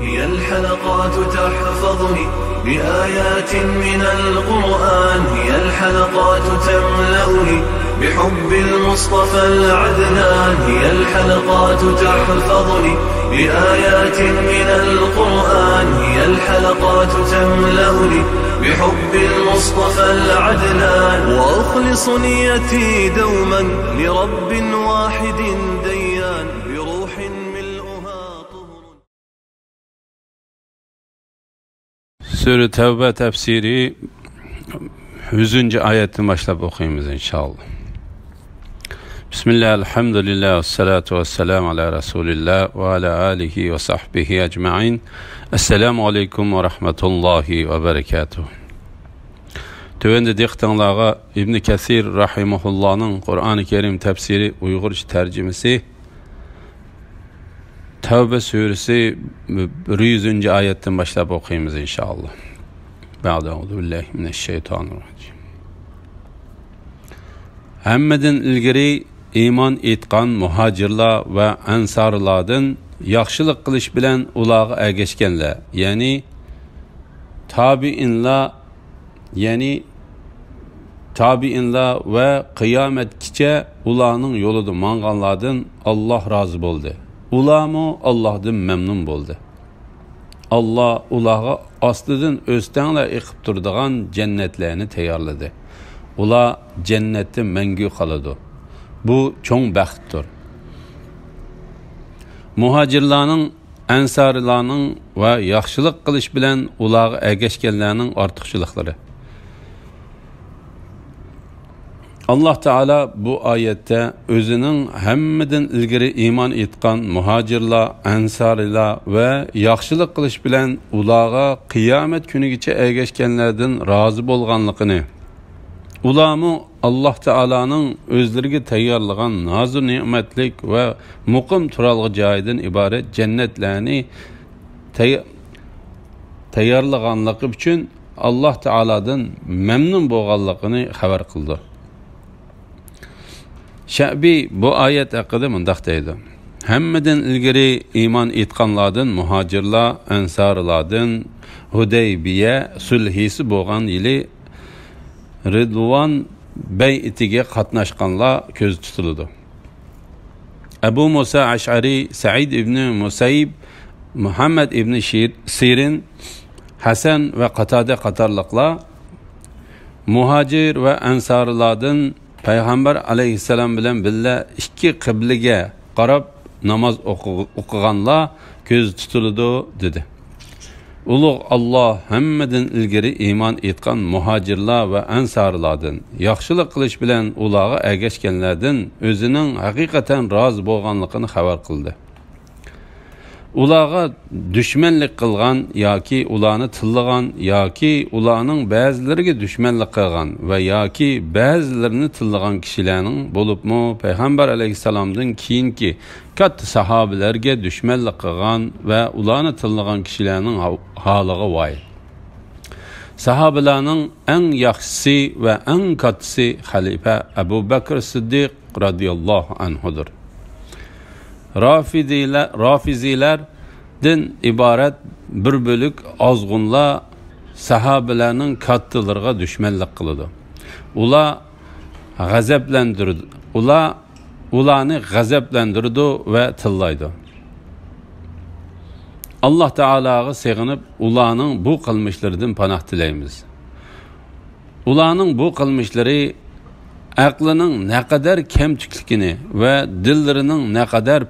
هي الحلقات تحفظني بآيات من القرآن، هي الحلقات تملأني بحب المصطفى العدنان، هي الحلقات تحفظني بآيات من القرآن، هي الحلقات تملأني بحب المصطفى العدنان، وأخلص نيتي دوما لرب واحد ديان بروح ملؤها طهر. Sure Tevbe tefsiri 100. ayetten başlayıp okuyayımız inşallah. Bismillah, elhamdülillah, ve salatu ve selamu ala Resulillah ve ala alihi ve sahbihi ecma'in. Esselamu aleyküm ve rahmetullahi ve berekatuhu. Tövende diktanlağa İbn Kesir rahimahullah'ın Kur'an-ı Kerim tefsiri Uygurca tercümesi Tevbe suresi 100. ayetten başlayıp okuyayımız inşallah. Euzubillahimineşşeytanirracim. Hemmeden ilgiri iman etkan muhacirlar ve ensarlardan yaxşılık kılış bilen ulağı ergeçkenler, yani tabiinler ve kıyametkice ulağının yoludu manganlardan Allah razı oldu. Ulağımı Allah'dan memnun oldu. Allah ulağı aslıdan östenle ekip durduğun cennetlerini teyarladı. Ula cennette mengü kalıdı. Bu çok bəxtdir. Muhacirlarının, ensarlarının ve yaxşılık kılış bilen ulağı ergeçkenlerinin artıqçılıkları. Allah Teala bu ayette özünün hemmeden ilgiri iman etkan muhacirlar, ensarlar ve yaxşılık kılış bilen ulağa kıyamet günü geçe ergeçkenlerden razı bolganlıqını, ulağımı Allah Teala'nın özlerine teyyarlagan nazır nimetlik ve muqim turalgı caydan ibaret cennetlerini teyyarlaganlıqı üçün Allah Teala'dan memnun bolganlıqını haber kıldı. Şa'bi bu ayet hakkında mındaq deydi. Hemmeden ilgiri iman etkanlardan muhacirlar, ensarlardan Hudeybiye sulhisi bolgan yili Ridvan bey'itiga qatnaşqanlar köz tutuldu. Ebu Musa Ash'ari, Sa'id ibn Musayyib, Muhammed ibn Sirin, Hasan ve Qatade qatarlıqlar muhacir ve ensarlardan Peygamber aleyhisselam bilen billa iki kıblige qarab namaz okuganlar köz tutuldu dedi. Uluq Allah hemmeden ilgiri iman etkan muhacirlar ve ensarlardan yaxşılık kılış bilen ulağı ergeçkenlerden özünün hakikaten razı bolganlıqını haber kıldı. Ulağa düşmenlik kılgan yaki ulağını tıllıgan yaki ulağının bazılarına düşmenlik kılgan ve yaki bazılarını tıllıgan kişilerin bolup mu Peygamber aleyhisselamdan kiyinki kat sahabelerge düşmenlik kılgan ve ulağını tıllıgan kişilerin halığı vay. Sahabelerin en yaxşısı ve en katısı Halife Ebu Bekir Sıddık radiyallahu anhudur. Rafizilerden ibaret bir bölük azgınlar sahabelerinin kattılarına düşmanlık kılıdı. Ulanı gazeplendirdi ve tıllaydı. Allah Teala'ya sığınıp ulanın bu kılmışlarından panah dileyimiz. Ulanın bu kılmışları aklının ne kadar kemçiklikini ve dillerinin ne kadar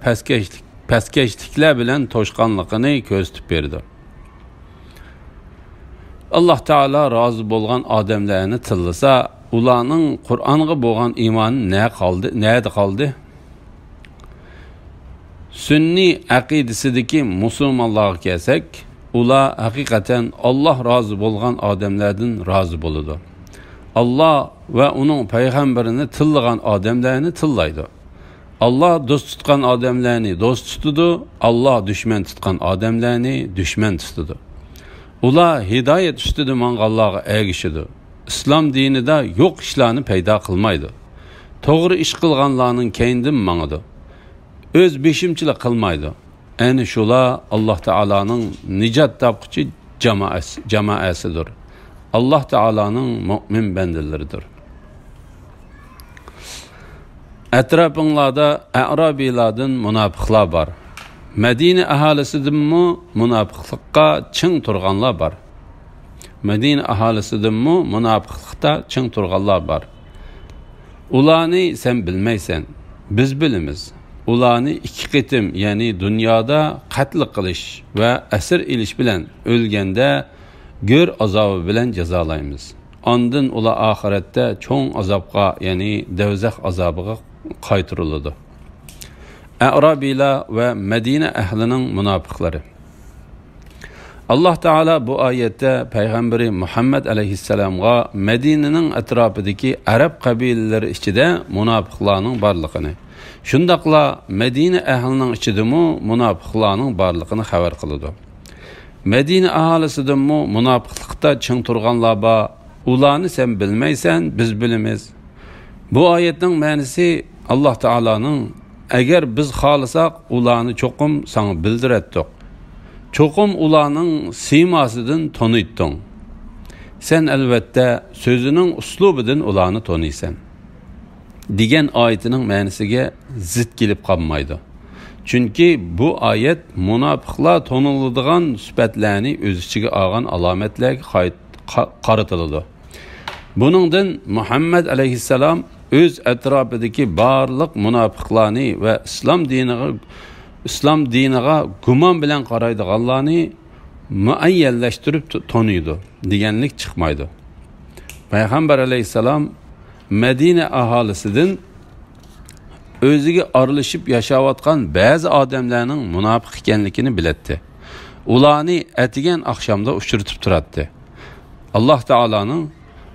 peskeşlikler bilen toşkanlıkını gösterip verdi. Allah Teala razı bolgan adamlarını tıllısa, ulanın Kur'an'a bolgan imanı neydi kaldı? Sünni akidesideki Müslümanlığa gelsek, ula hakikaten Allah razı bolgan adamlardan razı boludu. Allah ve onun peygamberini tıllıgan adamlarını tıllaydı. Allah dost tutkan adamlarını dost tutudu, Allah düşman tutkan adamlarını düşman tutudu. Ula hidayet üstüdü mangallağa ergişidi. İslam dini de yok işlerini peyda kılmaydı. Doğru iş kılganlarının kendin manıdı. Öz beşimçilik kılmaydı. Eni şula Allah Teala'nın nicat tapqıcı cemaasidir. Allah Teala'nın mümin bendeleridir. Etrafınlarda A'rabiladın münafıqlar var. Medine ahalisidinmi münafıqlıqqa çın turganlar var. Medine ahalisidinmi münafıqlıqda çın turganlar var. Ularni sen bilmeysen, biz bilimiz. Ularni iki qitim, yani dünyada qatl qilish ve esir ilish bilan ölgende gör azabı bilan jazolaymiz. Ondan ular ahiretde çoğun azabqa, yani devzaq azabıga qaytırıldı. A'rabiler ve Medine ehlinin münafıkları. Allah Teala bu ayette Peygamberi Muhammed aleyhisselam'a Medine'nin etrafındaki Arap kabileleri içinde münafıklarının barlığını, şundaqla Medine ehlinin içidimi münafıklarının barlığını haber kıldı. Medine ahalisidimi münafıklıkta çın turganlar ba, ularni sen bilmeysen biz bilimiz. Bu ayetin manisi Allah Teala'nın eğer biz xalisak ularni çokum sana bildirettik. Çokum ularning simasıdan tanıydın. Sen elbette sözünün uslubidan ularni tanıysan. Degan ayetinin manisiga zid kelib qolmaydi. Çünkü bu ayet münafıqlar tanıladigan sifatlarni o'z ichiga olgan alomatlarga qaratiladi. Buningdan Muhammed aleyhisselam öz etrafidagi barliq münafıqlarni ve İslam diniga gumon bilan qaraydiganlarni muayyanlashtirib tanıydı deganlik chiqmaydi. Payg'ambar alayhissalom Medine aholisidan o'ziga aralashib yashayotgan ba'zi odamlarning munofiq ekanligini bilatdi. Ularni atigan oqshomda uchirtib turadi. Alloh taolaning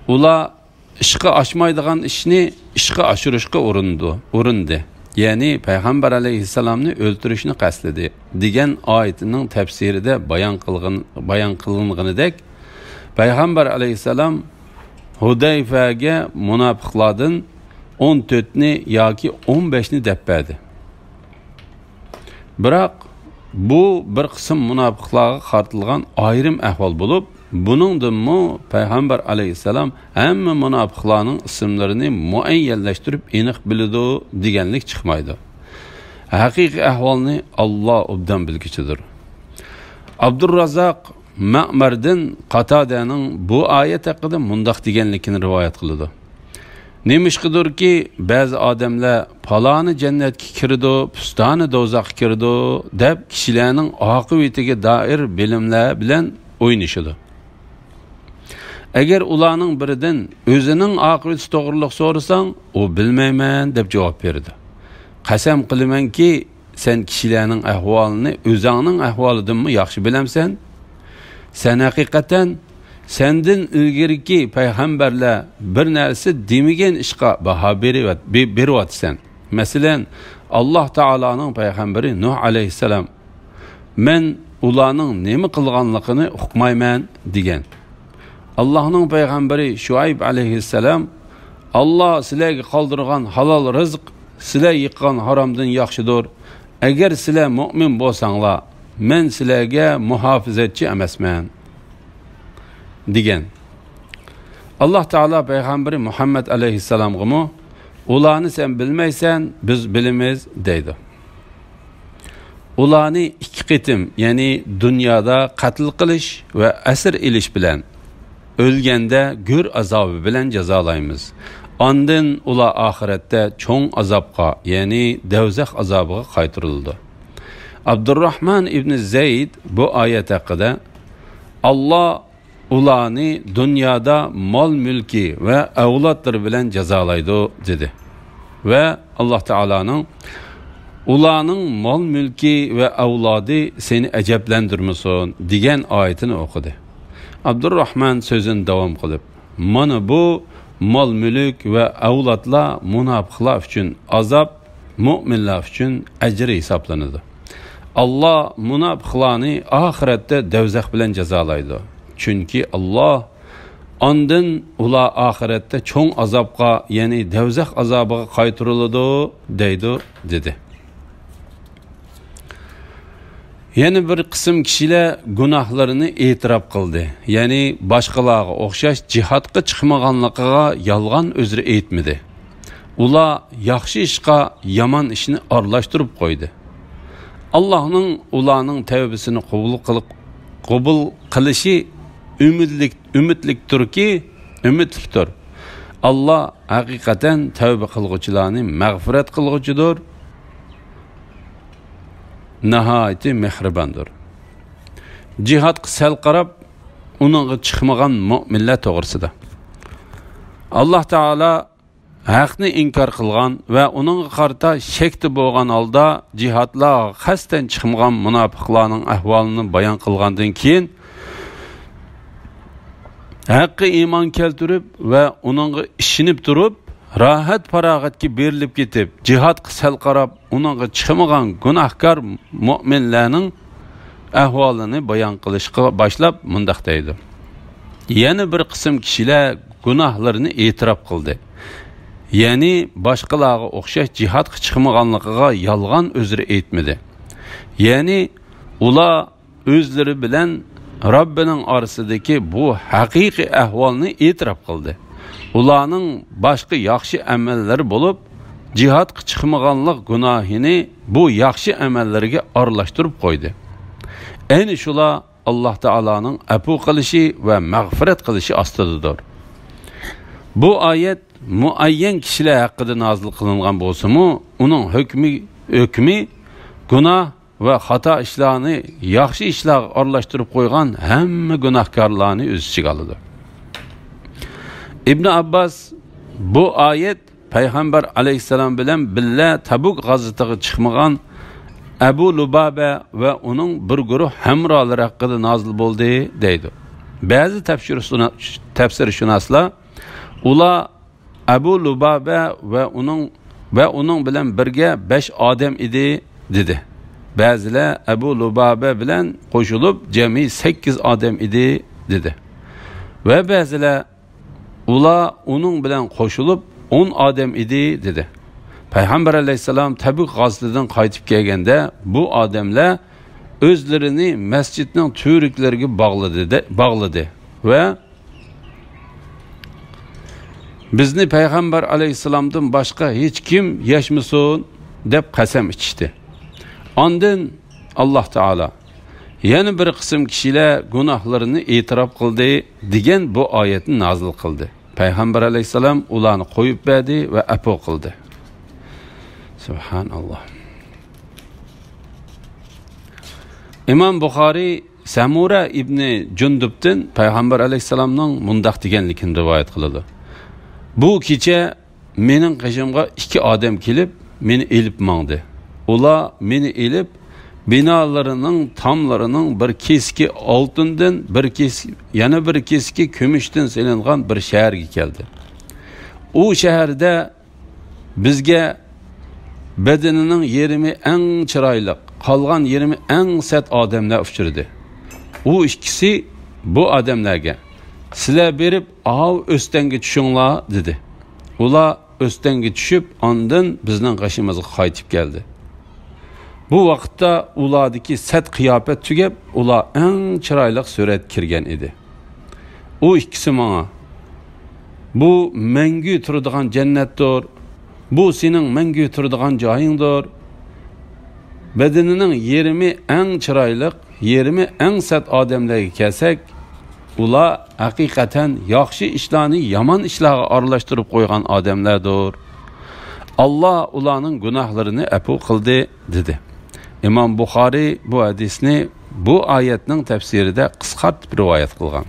ular ishqa oshmaydigan ishni ishqa oshirishga urindi. Yani Peygamber aleyhisselam'ını öldürüşünü qasledi degan ayetinin tefsiride bayan kılınğınıdek Peygamber aleyhisselam Hudayfaga münafıqlardan 14'ni yoki 15'ni depberdi. Biroq bu bir qism münafıqlarga qartilgan ayrim ahvol bo'lib, buningdanmi Peygamber aleyhisselam hamma münafıqlarning ismlarini muayyanlashtirib aniq biladi deganlik chiqmaydi. Haqiqiy ahvolni Alloh obdan bilgichidir. Abdurrazzaq Ma'mardan Qatadaning bu oyat haqida mundaq deganligini rivoyat qiladi. Nemishqidir ki bazı odamlar paloni jannatga kirdi, pustoni do'zaxga kirdi deb kishilarning oqibatiga doir bilimlar bilan o'ynashadi. Eğer ularning biridan o'zining oqibati to'g'riliq so'rasang, o bilmayman deb javob berdi. Qasam qilamanki, sen kishilarning ahvolini o'zingning ahvolidanmi yaxshi bilamsan? Sen haqiqatan senden ilgiriki payg'ambarlar bir narsa demagan ishqa baho beryapsan. Masalan, Alloh taolaning payg'ambari Nuh alayhissalom men ularning nima qilganligini uqmayman degan. Allah'ın peygamberi Şuayb aleyhisselam Allah sizlarga qoldirgan halol rizq sizlar yiqqan haromdan yaxshidir. Agar sizlar mu'min bo'lsanglar, men sizlarga muhofizatchi emasman degan. Allah Teala peygamberi Muhammed aleyhisselam'a ularni sen bilmaysan, biz bilimiz deydi. Ularni iki qitim, yani dünyada qatl qilish ve asir ilish bilan ölgende gör azabı bilen cezalayımız. Andın ula ahirette çoğun azabqa, yani devzaq azabıga qaytırıldı. Abdurrahman İbn Zeyd bu ayet hakkında Allah ularni dünyada mal mülki ve evlatları bilen cezalaydı dedi. Ve Allah Teala'nın ularning mal mülki ve evladı seni eceblendirmesin diyen ayetini okudu. Abdurrahman sözün devam qilib, mana bu mal mülk ve avlatlar munofiqlar uchun azab, mu'minlar uchun ajr hisoblanadi. Allah munofiqlarni oxiratda devzaq bilan jazolaydi. Chunki Allah ondan ular oxiratda cho'ng azobga, ya'ni devzaq azobiga qaytariladi deydi dedi. Yana bir qism kishilar gunohlarini e'tirof qildi. Ya'ni boshqalarga o'xshash jihadga chiqmaganligiga yolg'on uzr aytmadi. Ular yaxshi ishga yomon ishni aralashtirib qo'ydi. Allohning ularning tavbasini qabul qilishi umidlikdir. Allah haqiqatan tavba qilguvchilarni mag'firat qilguvchidir. Nihoyatda mehribondir. Jihadga sal qarab, uningga chiqmagan mu'minlar to'g'risida. Alloh taolo haqni inkor qilgan va uningga qarata shakti bo'lgan holda jihadlar qasdan chiqmagan munofiqlarning ahvolini bayon qilgandan keyin haqqi iymon keltirib va uningga ishinib turib, rahat farog'atga berilib ketib, jihadga sal qarab, uningga chiqmagan gunohkor mu'minlarning ahvolini bayon qilishga boshlab mundaq deydi. Yana bir qism kishilar gunohlarini e'tirof qildi. Ya'ni boshqalarga o'xshash jihadga chiqmaganligiga yolg'on uzr aytmadi. Ya'ni ular o'zlari bilan Robbining orasidagi bu haqiqiy ahvolni e'tirof qildi. Ularning boshqa yaxshi amallari bo'lib, jihadga chiqmaganlik gunohini bu yaxshi amallarga aralashtirib qo'ydi. Ayni shular Alloh taolaning afu qilishi va mag'firat qilishi ostidadir. Bu oyat muayyan kishilar haqida nozil qilingan bo'lsa-mu, uning hukmi gunoh va xato ishlarni yaxshi ishlarga aralashtirib qo'ygan hamma gunohkorlarni o'z ichiga oladi. İbn Abbas bu oyat payg'ambar alayhissalom bilan billa Tabuk g'azotasiga chiqmagan Abu Lubaba va uning bir guruh hamrohlari haqida nozil bo'ldi deydi. Ba'zi tafsirshunoslar ular Abu Lubaba va uning bilan birga 5 odam edi dedi. Ba'zilar Abu Lubaba bilan qo'shilib jami 8 odam edi dedi. Va ba'zilar ular uning bilan qo'shilib 10 odam edi dedi. Payg'ambar alayhisalom Tabuk g'azotasidan qaytib kelganda bu odamlar o'zlarini masjidning turiklariga bog'ladi va bizni payg'ambar alayhisalomdan boshqa hech kim yashmasin deb qasam ichishdi. Ondan Alloh taolo yana bir qism kishilar gunohlarini e'tirof qildi degan bu oyatni nozil qildi. Payg'ambar alayhisalom ularni qo'yib berdi va afu qildi. Subhanalloh. İmam Buxoriy Samura ibn Jundubdan payg'ambar alayhisalomning mundaq deganligini rivoyat qiladi. Bu kecha mening qishimga 2 odam kelib, meni elib mangdi. Ular meni elib binolarining tomlarining bir keski oltindan, yana bir keski kumushdan silingan bir shaharga keldi. U shaharda bizga bedenining yerimi eng chiroyli, qolgan yerimi eng sat odamlar uchirdi. U ikkisi bu odamlarga sizlar berib o'stanga tushinglar dedi. Ular o'stanga tushib, ondan bizning qashimizga qaytib keldi. Bu vaqtda ulardagi sat qiyofat tugab, ular eng chiroyli surat kirgan edi. U ikkisi menga bu mangu turadigan jannatdir. Bu sening mangu turadigan joyingdir. Bedenining yerimi eng chiroyli, yerimi eng sat odamlarga kelsak, ular haqiqatan yaxshi ishlarni yomon ishlarga aralashtirib qo'ygan odamlardir. Alloh ularning gunohlarini afu qildi dedi. İmam Buxoriy bu hadisni bu oyatning tafsirida qisqartib rivoyat qilgan.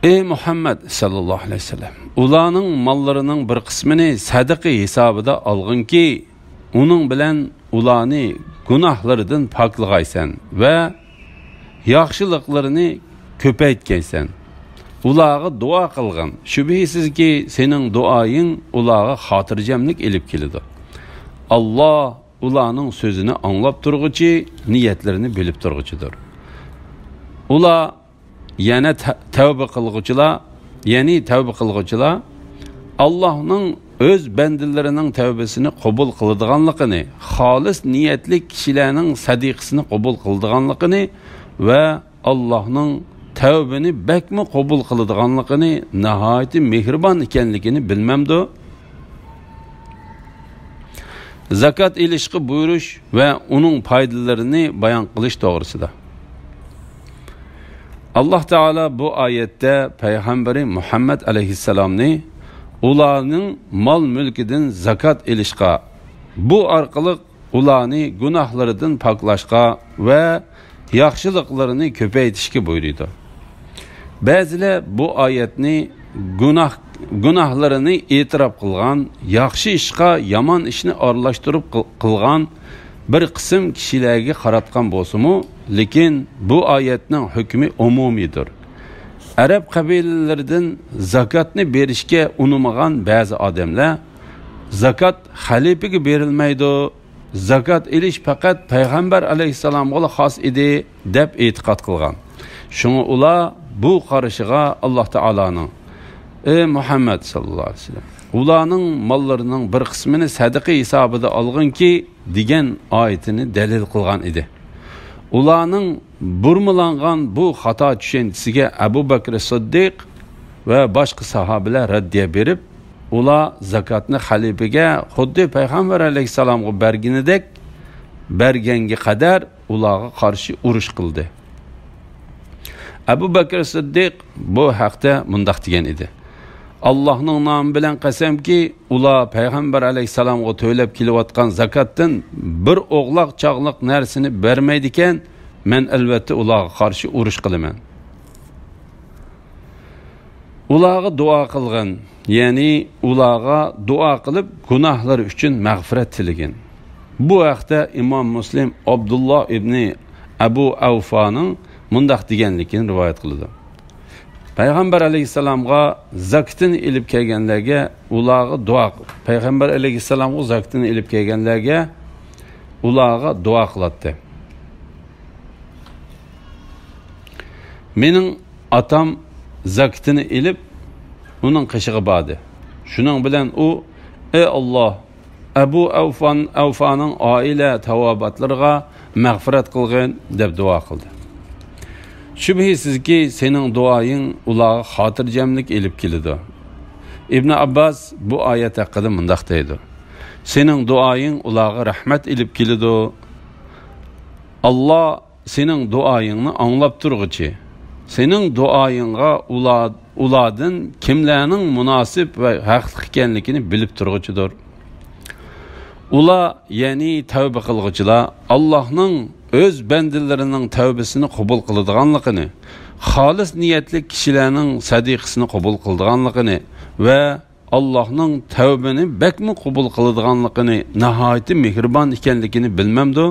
Ey Muhammad sallallohu alayhi vasallam, ularning mollarining bir qismini sadaqa hisobida olginki, uning bilan ularni gunohlaridan poklag'aysan va yaxshiliklarini ko'paytgaysan. Ularga duo qilgin. Shubhisizki sening duoying ularga xotirjamlik elib keladi. Allah ularning so'zini anglab turg'uchi, niyatlarini bilib turg'uchidir. Ular yana tavba qilguvchilar, Allohning o'z bandalarining tavbasini qabul qiladiganligini, xolis niyatli kishilarning sadiqasini qabul qiladiganligini va Allohning tavbani bakmi qabul qiladiganligini, nihoyat mehribon ekanligini bilmamdi. Zakat ilishqi buyurish va uning foydalarini bayon qilish to'g'risida. Alloh taolo bu oyatda payg'ambari Muhammad alayhissalomni ularning mol mulkidan zakat ilishqa, bu orqali ularni gunohlaridan poklashga va yaxshiliklarini ko'paytirishga buyurdi. Ba'zilar bu oyatni gunohlarini e'tirof qilgan, yaxshi ishga yomon ishni aralashtirib qilgan bir qism kishilarga qaratgan bo'lsa-mu, lekin bu oyatning hukmi umumiydir. Arab qabilalaridan zakatni berishga unumagan ba'zi odamlar zakat xalifaga berilmaydi, zakat ilish faqat payg'ambar alayhissalomga xos edi deb e'tiqod qilgan. Shunga ular bu qarashiga Alloh taolaning ey Muhammad sallallohu alayhi vasallam, ularning mollarining bir qismini sadaqa hisobida olginki degan oyatini dalil qilgan edi. Ularning burmalangan bu xato tushunchasiga Abu Bakr Siddiq va boshqa sahobalar raddiya berib, ular zakatni xalifaga xuddi payg'ambar alayhissalomga berganidek berganga qadar ularga qarshi urush qildi. Abu Bakr Siddiq bu haqda mundaq degan edi: Allohning nomi bilan qasamki, ular payg'ambar alayhissalomga to'lab kelayotgan zakatdan bir o'g'loq chog'liq narsani bermaydi ekan, men albatta ularga qarshi urush qilaman. Ularga duo qilgan, ya'ni ularga duo qilib gunohlar uchun mag'firat tilagin. Bu haqda Imom Muslim Abdulloh ibn Abu Avfaning mundaq deganligini rivoyat qildi. Payg'ambar alayhissalomga zakatini ilib kelganlarga ularga duo, payg'ambar alayhissalomga zakatini ilib kelganlarga ularga duo qiladi. Mening atam zakatini ilib uning qishig'i bordi. Shuning bilan u: "Ey Alloh, Abu Avfaning oila tavobatlariga mag'firat qilgin" deb duo qildi. Shubhisizki sening duoying ularga xotirjamlik ilib keladi. Ibn Abbas bu oyat haqida mundaq deydi: Sening duoying ularga rahmat ilib keladi. Alloh sening duoyingni anglab turg'ichi, sening duoyingga ulardan kimlarning munosib va haqli ekanligini bilib turg'ichidir. Ular, ya'ni tavba qilg'uchilar, Allohning o'z bandalarining tavbasini qabul qiladiganligini, xolis niyatli kishilarning sadiqasini qabul qiladiganligini va Allohning tavbani bakmi qabul qiladiganligini, nihoyat mehribon ekanligini bilmamdi.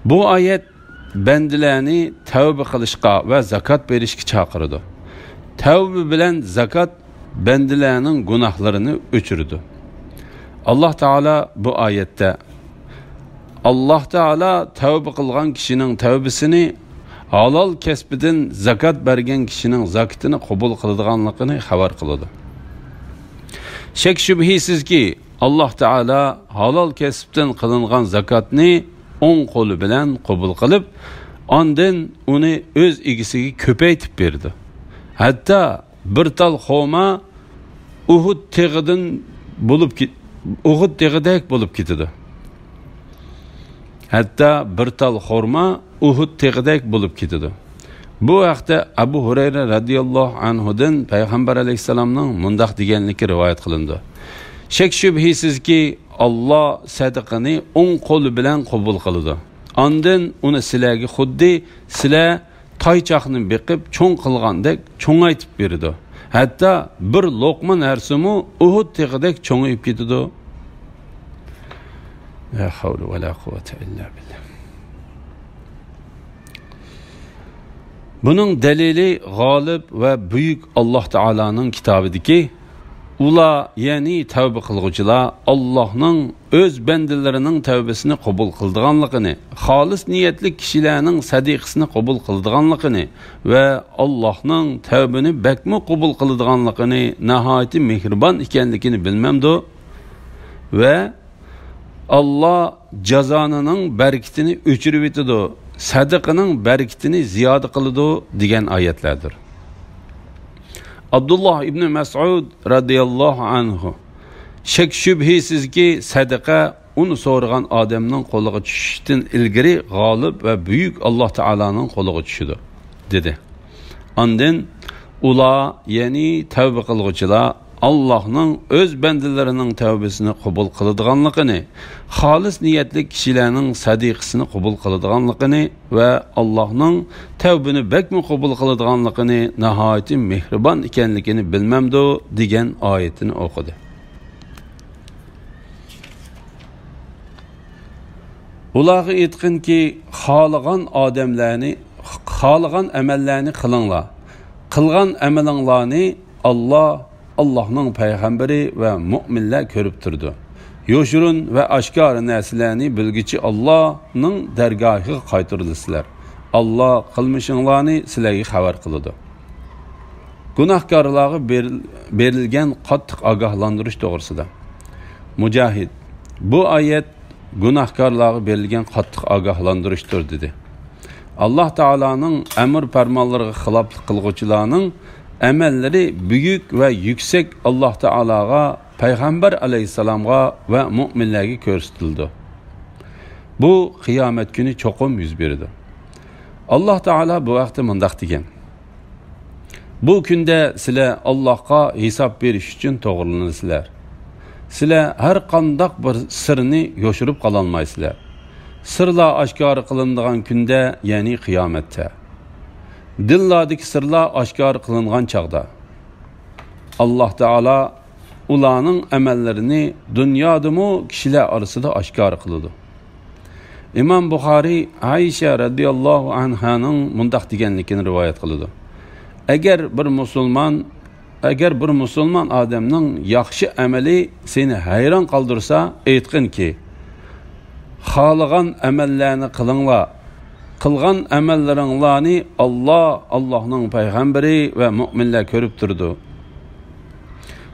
Bu oyat bandalarni tavba qilishga va zakat berishga chaqirdi. Tavba bilan zakat bandalarning gunohlarini o'chirdi. Alloh taolo bu oyatda Alloh taolo tavba qilgan kishining tavbasini, halol kasbidan zakat bergan kishining zakatini qabul qiladiganligini xabar qiladi. Shak shubhisizki Alloh taolo halol kasbdan qilingan zakatni o'ng qo'li bilan qabul qilib, ondan uni o'z egasiga ko'paytib berdi. Hatto bir tal xoma Uhud teg'idan bo'lib Uhud teg'idek bo'lib ketdi. Hatto bir tal xorma Uhud teg'idek bo'lib ketdi. Bu haqda Abu Hurayra radhiyallohu anhudan payg'ambar alayhissalomning mundaq deganligi rivoyat qilindi: Shak shubhisizki Alloh sadaqani o'ng qo'li bilan qabul qiladi. Ondan uni sizlarga xuddi sizlar toychoqni beqib cho'ng qilgandek cho'ngaytib berdi. Hatto bir loqma narsami Uhud teg'idek cho'ngayib ketdi. La havle ve la kuvvete illa billah. Bunun delili g'olib ve büyük Allah Teala'nın kitabıdaki Ular, ya'ni tavba qilguvchilar Allohning o'z bandalarining tavbasini qabul qildiganligini, xolis niyatli kishilarning sadiqasini qabul qildiganligini va Allohning tavbani bakmi qabul qildiganligini, nihoyat mehribon ekanligini bilmamdi va Allah jazonining barakatini o'chirib etadi, sadaqaning barakatini ziyoda qiladi degan oyatlardir. Abdullah ibn Mas'ud radıyallahu anhu shak shubhisizki sadaqa uni so'ragan odamning qo'liga tushishdan ilgari g'olib va buyuk Alloh taolaning qo'liga tushidi dedi. Ondan ular, ya'ni tavba qilguvchilar Allohning o'z bandalarining tavbasini qabul qiladiganligini, xolis niyatli kishilarning sadiqasini qabul qiladiganligini va Allohning tavbani bakmi qabul qiladiganligini, nihoyat mehribon ekanligini bilmamdi degan oyatini o'qidi. Ularga aytqinki, xohlagan odamlarni, xohlagan amallarni qilinglar. Qilgan amalinglarni Allah'ның payg'ambari va mu'minlar ko'rib turdi. Yo'shurun va oshkor narsalarni bilgichi Allohning dargohiga qaytarilasizlar. Alloh qilmishinglarni sizlarga xabar qiladi. Gunohkorlarga berilgan qattiq ogohlantirish to'g'risida. Mujahid, bu oyat gunohkorlarga berilgan qattiq ogohlantirishdir dedi. Alloh taolaning amr farmonlariga xiloflik qilguvchilarning amalleri büyük ve yüksek Allah Teala'ga, Peygamber aleyhisselam'a ve müminlerge gösterildi. Bu kıyamet günü çokum yüz berdi. Allah Teala bu vakti mındaq degen. Bu günde sizler Allah'a hesap veriş için toğırlanırsızlar. Sizler her qandaq bir sırrını yoşurup kalanmaysızlar. Sırlar aşkar kılındığan günde, yani kıyamette. Dillardaki sırlar aşkar kılıngan çağda Allah Teala ulanın emellerini dünyadımı kişiler arasında aşkar kılıdı. İmam Bukhari Ayşe radıyallahu anh'ın mundaq deganligini rivayet kılıdı. Eğer bir musulman adamның yaxşı ameli seni hayran kaldırsa, aytqin ki, xalagan amellerini kılınla, qilgan amallaringlarni Allohning payg'ambari va mu'minlar ko'rib turdi.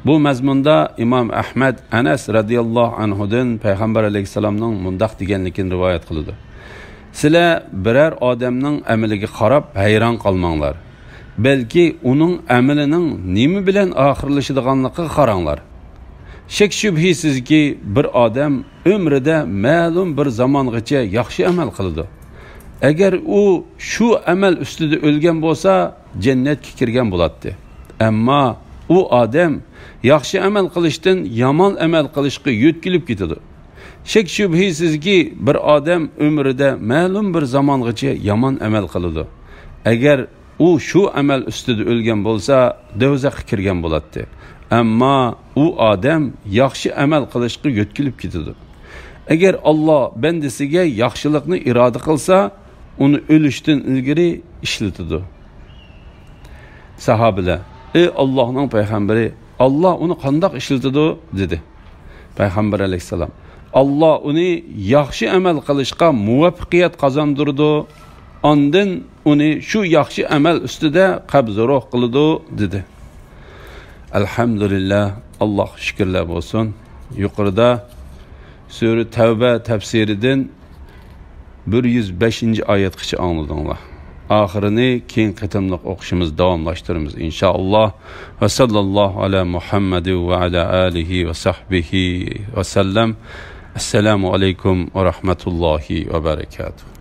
Bu mazmunda İmam Ahmad Anas radıyallahu anhudan payg'ambar alayhissalomning mundaq deganligini rivoyat qildi. Sizlar biror odamning amaliga qarab hayron qolmanglar. Balki uning amalining nima bilan oxirlashadiganligiga qaranglar. Shak shubhisizki bir odam umrida ma'lum bir zamongacha yaxshi amal qildi. Eğer o şu amel üstüde ölgen bolsa cennetke kirgen buladı. Ama o adam yaxşı amel qilishdan yomon amel qilishga yo'tkilib ketadi. Shak shubhisizki bir odam umrida ma'lum bir zamongacha yomon amel qiladi. Eğer o şu amel üstüde ölgen bolsa do'zaxga kirgen buladı. Ama o adam yaxşı amel qilishga yo'tkilib ketadi. Eğer Allah bendesiga yaxshilikni iroda qilsa, onu ölüşten ilgiri işletidi. Sahabeler, ey Allah'ın peygamberi, Allah onu qandaq işletidi dedi. Peygamber aleyhisselam, Allah onu yaxshi amal qilishga muvaffaqiyat qozondurdi. Ondan onu şu yaxshi amal ustida qabzoroq qildi dedi. Elhamdülillah, Allah şükürler olsun. Yuqorida Sure Tevbe tefsirinden 105. ayetgacha anladinglar. Oxirini keyin qitimliq o'qishimiz davomlashtiramiz inshaalloh. Va sallallohu ala Muhammad va ala alihi va sahbihi va sallam. Assalomu alaykum va rahmatullohi va barakatuh.